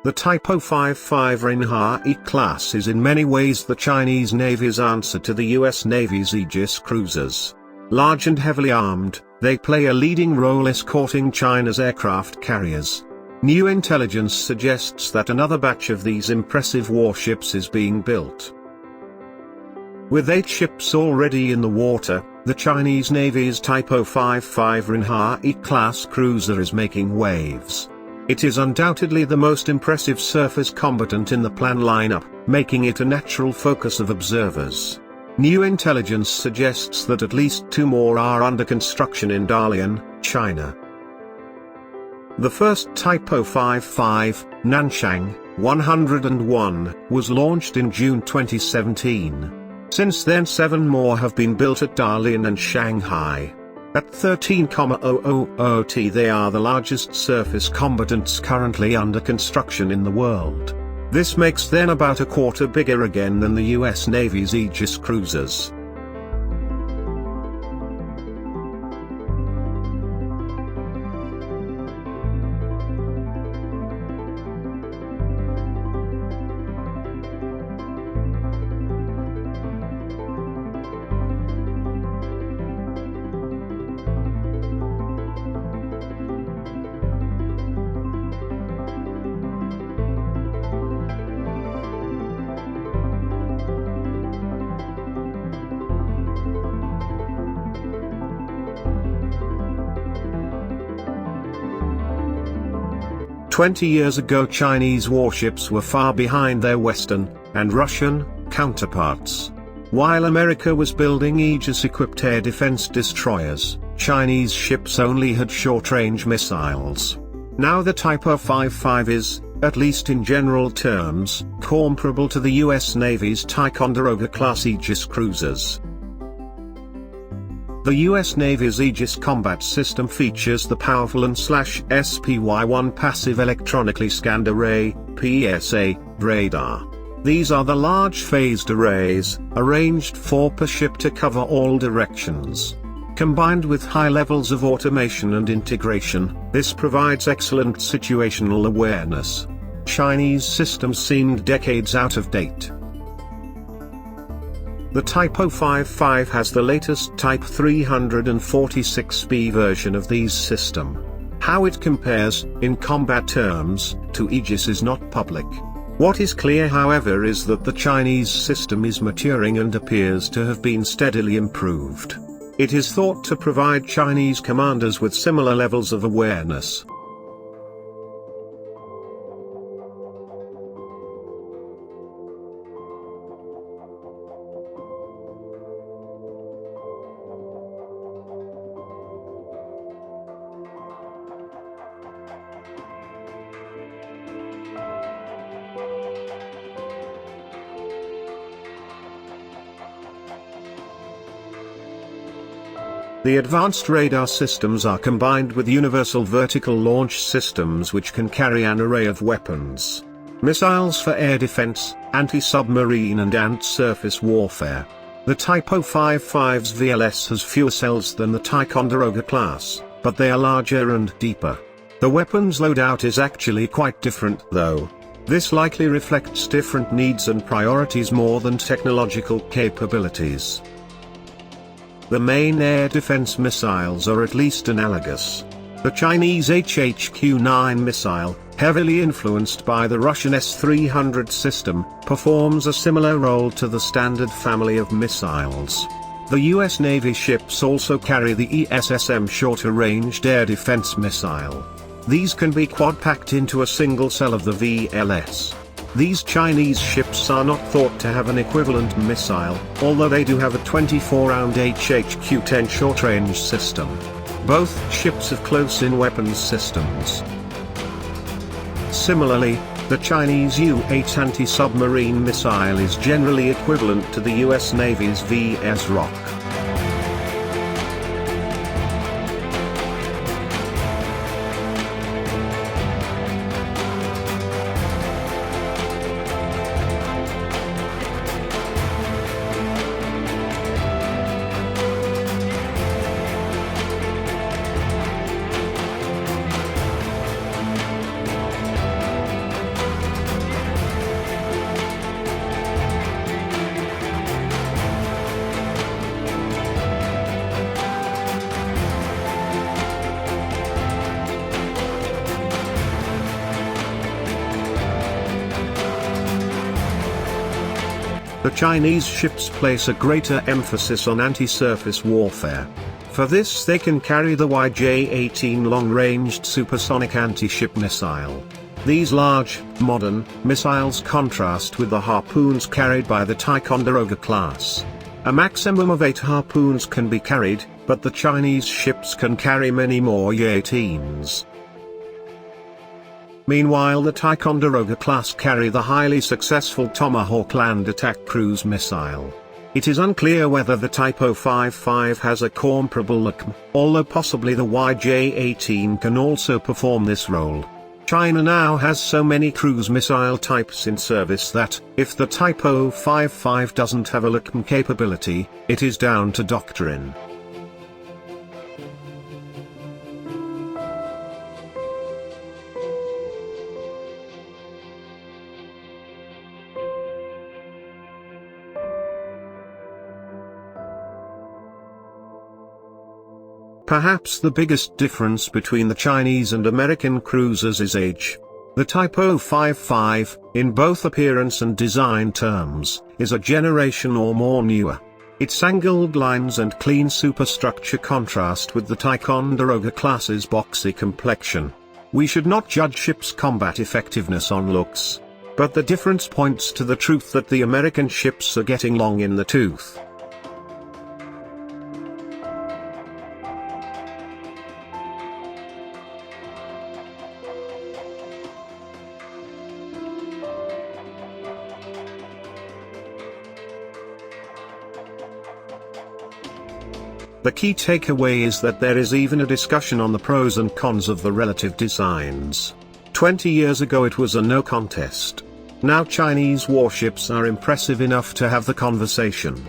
The Type-055 Renhai Class is in many ways the Chinese Navy's answer to the US Navy's Aegis cruisers. Large and heavily armed, they play a leading role escorting China's aircraft carriers. New intelligence suggests that another batch of these impressive warships is being built. With 8 ships already in the water, the Chinese Navy's Type-055 Renhai Class cruiser is making waves. It is undoubtedly the most impressive surface combatant in the plan lineup, making it a natural focus of observers. New intelligence suggests that at least 2 more are under construction in Dalian, China. The first Type-055, Nanchang, 101, was launched in June 2017. Since then 7 more have been built at Dalian and Shanghai. At 13,000 T they are the largest surface combatants currently under construction in the world. This makes them about a quarter bigger again than the US Navy's Aegis cruisers. "20 years ago Chinese warships were far behind their Western, and Russian, counterparts. While America was building Aegis-equipped air defense destroyers, Chinese ships only had short-range missiles. Now the Type-055 is, at least in general terms, comparable to the US Navy's Ticonderoga class Aegis cruisers. The US Navy's Aegis combat system features the powerful AN/SPY-1 passive electronically scanned array, PSA, radar. These are the large phased arrays, arranged 4 per ship to cover all directions. Combined with high levels of automation and integration, this provides excellent situational awareness. Chinese systems seemed decades out of date. The Type-055 has the latest Type-346b version of these system. How it compares, in combat terms, to Aegis is not public. What is clear however is that the Chinese system is maturing and appears to have been steadily improved. It is thought to provide Chinese commanders with similar levels of awareness. The advanced radar systems are combined with universal vertical launch systems which can carry an array of weapons. Missiles for air defense, anti-submarine and anti-surface warfare. The Type-055's VLS has fewer cells than the Ticonderoga class, but they are larger and deeper. The weapons loadout is actually quite different though. This likely reflects different needs and priorities more than technological capabilities. The main air defense missiles are at least analogous. The Chinese HHQ-9 missile, heavily influenced by the Russian S-300 system, performs a similar role to the standard family of missiles. The US Navy ships also carry the ESSM shorter-ranged air defense missile. These can be quad-packed into a single cell of the VLS. These Chinese ships are not thought to have an equivalent missile, although they do have a 24-round HHQ-10 short-range system. Both ships have close-in weapons systems. Similarly, the Chinese U-8 anti-submarine missile is generally equivalent to the US Navy's VS-ROC. The Chinese ships place a greater emphasis on anti-surface warfare. For this they can carry the YJ-18 long-ranged supersonic anti-ship missile. These large, modern, missiles contrast with the harpoons carried by the Ticonderoga class. A maximum of 8 harpoons can be carried, but the Chinese ships can carry many more YJ-18s. Meanwhile, the Ticonderoga class carry the highly successful Tomahawk land attack cruise missile. It is unclear whether the Type-055 has a comparable LACM, although possibly the YJ-18 can also perform this role. China now has so many cruise missile types in service that, if the Type-055 doesn't have a LACM capability, it is down to doctrine. Perhaps the biggest difference between the Chinese and American cruisers is age. The Type-055, in both appearance and design terms, is a generation or more newer. Its angled lines and clean superstructure contrast with the Ticonderoga class's boxy complexion. We should not judge ships' combat effectiveness on looks. But the difference points to the truth that the American ships are getting long in the tooth. The key takeaway is that there is even a discussion on the pros and cons of the relative designs. 20 years ago it was a no contest. Now Chinese warships are impressive enough to have the conversation.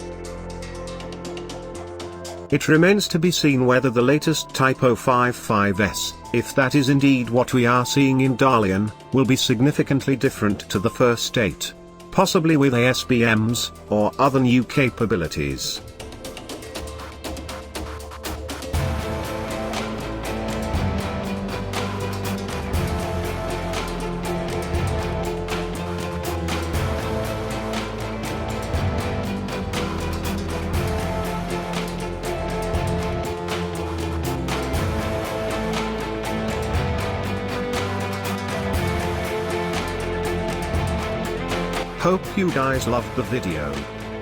It remains to be seen whether the latest Type-055s, if that is indeed what we are seeing in Dalian, will be significantly different to the first 8. Possibly with ASBMs, or other new capabilities. Hope you guys loved the video.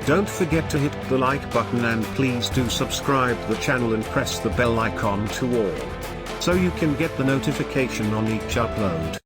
Don't forget to hit the like button and please do subscribe the channel and press the bell icon to all, so you can get the notification on each upload.